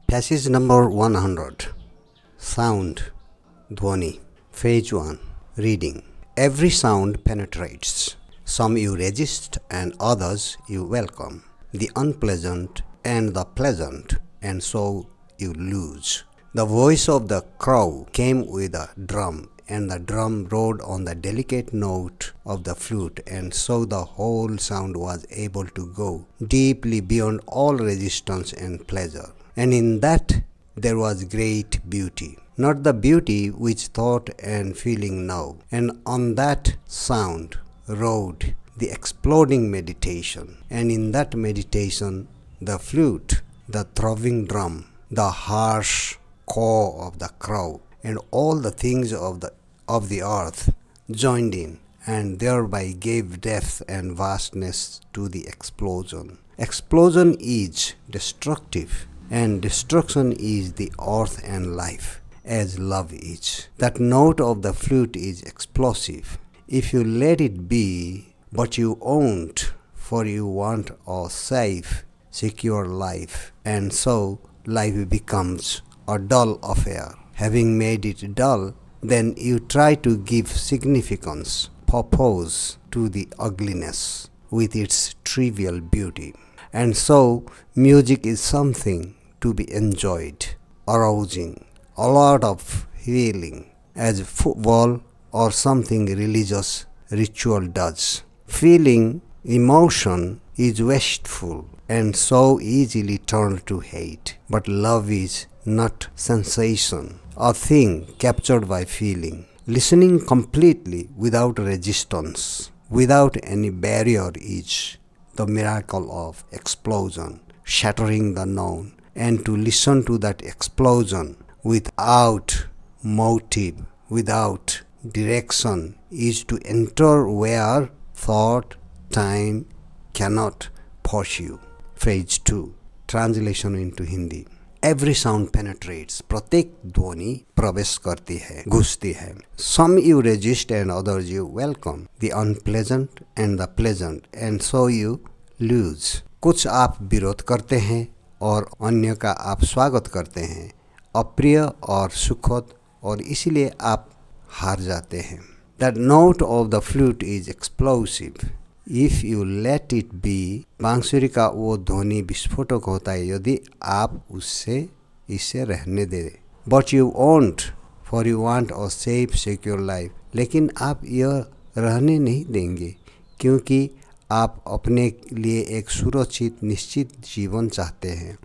Passage number 100. Sound, Dhwani. Phase 1. Reading. Every sound penetrates. Some you resist and others you welcome. The unpleasant and the pleasant, and so you lose. The voice of the crow came with a drum, and the drum rode on the delicate note of the flute, and so the whole sound was able to go deeply beyond all resistance and pleasure. And in that there was great beauty, not the beauty which thought and feeling know. And on that sound rode the exploding meditation, and in that meditation the flute, the throbbing drum, the harsh caw of the crow, and all the things of the earth joined in, and thereby gave depth and vastness to the explosion. Explosion is destructive, and destruction is the earth and life, as love is. That note of the flute is explosive. If you let it be, but you won't, for you want a safe, secure life, and so life becomes a dull affair. Having made it dull, then you try to give significance, purpose to the ugliness with its trivial beauty. And so music is something to be enjoyed, arousing, a lot of feeling, as football or something religious ritual does. Feeling, emotion is wasteful and so easily turned to hate. But love is not sensation, a thing captured by feeling. Listening completely without resistance, without any barrier is the miracle of explosion, shattering the known. And to listen to that explosion without motive, without direction, is to enter where thought, time cannot pursue. Phase 2. Translation into Hindi. Every sound penetrates. प्रत्येक ध्वनि प्रवेश करती है, घुसती है. Some you resist and others you welcome. The unpleasant and the pleasant, and so you lose. कुछ आप विरोध करते हैं और अन्य का आप स्वागत करते हैं, अप्रिय और सुखद, और इसीलिए आप हार जाते हैं. That note of the flute is explosive. If you let it be, बांसुरी का वो ध्वनि विस्फोटक होता है यदि आप इसे रहने दें. But you won't, for you want a safe, secure life. लेकिन आप यह रहने नहीं देंगे क्योंकि आप अपने लिए एक सुरक्षित, निश्चित जीवन चाहते हैं.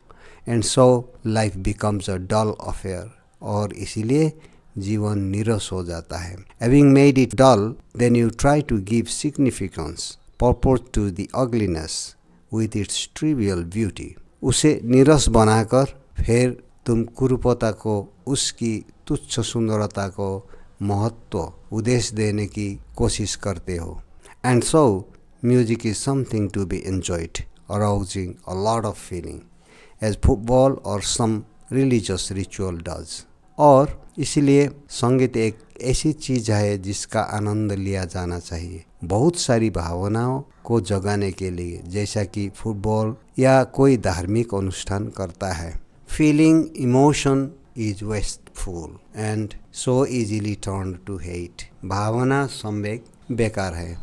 And so life becomes a dull affair. और इसीलिए जीवन नीरस हो जाता है. Having made it dull, then you try to give significance, purpose to the ugliness with its trivial beauty. उसे नीरस बनाकर फिर तुम कुरूपता को, उसकी तुच्छ सुंदरता को महत्व, उद्देश्य देने की कोशिश करते हो. And so music is something to be enjoyed, arousing a lot of feeling, as football or some religious ritual does. और इसलिए संगीत एक ऐसी चीज है जिसका आनंद लिया जाना चाहिए बहुत सारी भावनाओं को जगाने के लिए, जैसा कि फुटबॉल या कोई धार्मिक अनुष्ठान करता है. Feeling, emotion is wasteful and so easily turn to hate. भावना, संवेग बेकार है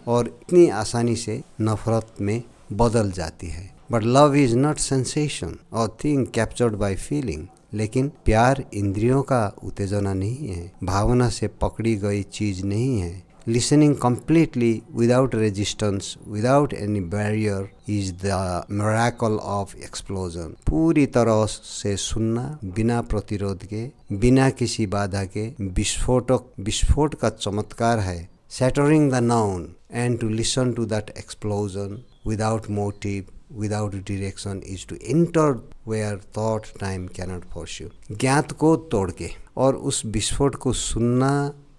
और इतनी आसानी से नफरत में बदल जाती है. But love is not sensation और थिंग कैप्चर्ड बाय फीलिंग. लेकिन प्यार इंद्रियों का उत्तेजना नहीं है, भावना से पकड़ी गई चीज नहीं है. Listening completely without resistance, without any barrier is the miracle of explosion. पूरी तरह से सुनना, बिना प्रतिरोध के, बिना किसी बाधा के विस्फोट का चमत्कार है. Shattering the known and to listen to that explosion without motive, without direction is to enter where thought, time cannot pursue. ज्ञात को तोड़ के और उस विस्फोट को सुनना,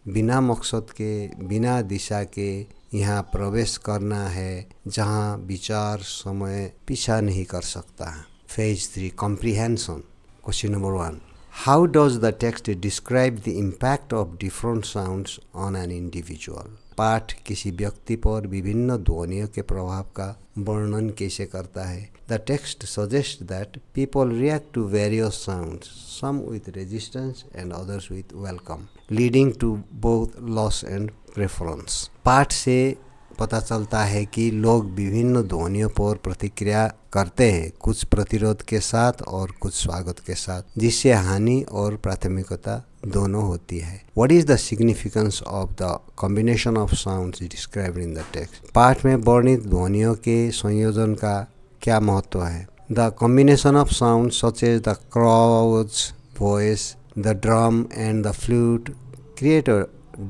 बिना मकसद के, बिना दिशा के यहाँ प्रवेश करना है जहाँ विचार समय पीछा नहीं कर सकता. Phase 3. Comprehension. Question number 1. How does the text describe the impact of different sounds on an individual? पाठ किसी व्यक्ति पर विभिन्न ध्वनियों के प्रभाव का वर्णन कैसे करता है? The text suggest that people react to various sounds, some with resistance and others with welcome, leading to both loss and preference. पाठ से पता चलता है कि लोग विभिन्न ध्वनियों पर प्रतिक्रिया करते हैं, कुछ प्रतिरोध के साथ और कुछ स्वागत के साथ, जिससे हानि और प्राथमिकता दोनों होती है। What is the significance of the combination of sounds described in the text? पाठ में वर्णित ध्वनियों के संयोजन का क्या महत्व है? The combination of sounds such as the crow's voice, the drum and the flute create a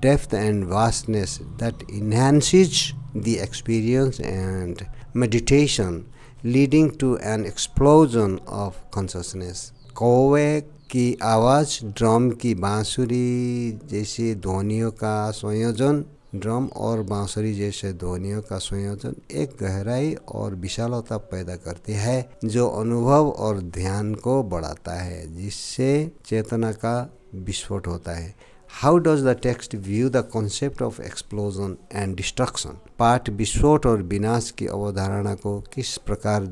depth and vastness that enhances the experience and meditation, leading to an explosion of consciousness. कौवे की आवाज़, drum की बांसुरी जैसी ध्वनियों का संयोजन, drum और बांसुरी जैसे ध्वनियों का संयोजन एक गहराई और विशालता पैदा करती है जो अनुभव और ध्यान को बढ़ाता है, जिससे चेतना का विस्फोट होता है। How does the text view the concept of explosion and destruction? पाठ विस्फोट और विनाश की अवधारणा को किस प्रकार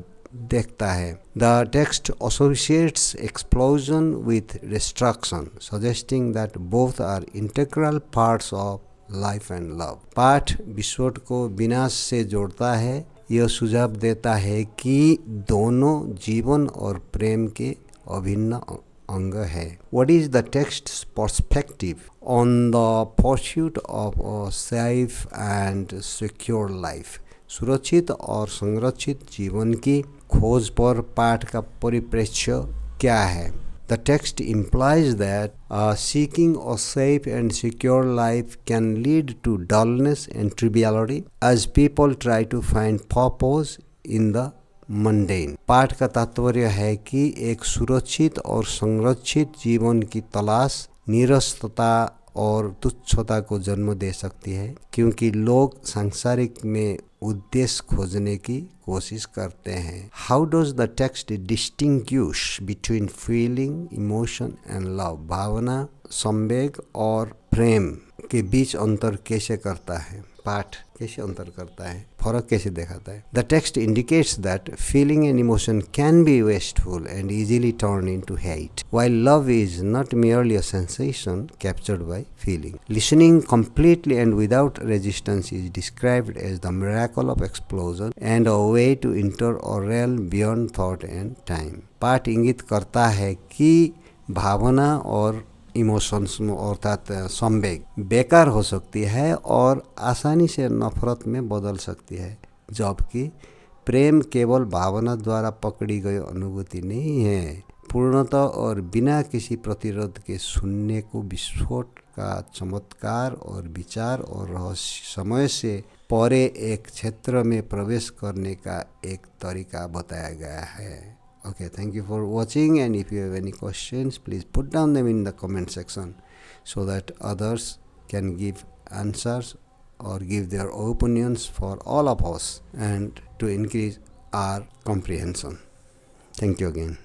देखता है? The text associates explosion with destruction, suggesting that both are integral parts of life and love. पाठ विस्फोट को विनाश से जोड़ता है। यह सुझाव देता है कि दोनों जीवन और प्रेम के अभिन्न अंग है। What is the text's perspective on the pursuit of a safe and secure life? सुरक्षित और संरक्षित जीवन की खोज पर पाठ का परिप्रेक्ष्य क्या है? The text implies that seeking a safe and secure life can lead to dullness and triviality as people try to find purpose in the mundane. पाठ का तात्पर्य है कि एक सुरक्षित और संरक्षित जीवन की तलाश निरस्तता और तुच्छता को जन्म दे सकती है, क्योंकि लोग सांसारिक में उद्देश्य खोजने की कोशिश करते हैं। How does the text distinguish between feeling, emotion and love? भावना, संवेग और प्रेम के बीच अंतर कैसे करता है? पाठ कैसे अंतर करता है, फर्क कैसे दिखाता है? The text indicates that feeling and emotion can be wasteful and easily turn into hate, while love is not merely a sensation captured by feeling. Listening completely and without resistance is described as the miracle of explosion and a way to enter a realm beyond thought and time. पाठ इंगित करता है कि भावना और emotions अर्थात संवेग बेकार हो सकती है और आसानी से नफरत में बदल सकती है, जबकि प्रेम केवल भावना द्वारा पकड़ी गई अनुभूति नहीं है, पूर्णतः और बिना किसी प्रतिरोध के सुनने को विस्फोट का चमत्कार और विचार और रहस्य समय से परे एक क्षेत्र में प्रवेश करने का एक तरीका बताया गया है। Okay, thank you for watching, and if you have any questions, please put down them in the comment section so that others can give answers or give their opinions for all of us and to increase our comprehension. Thank you again.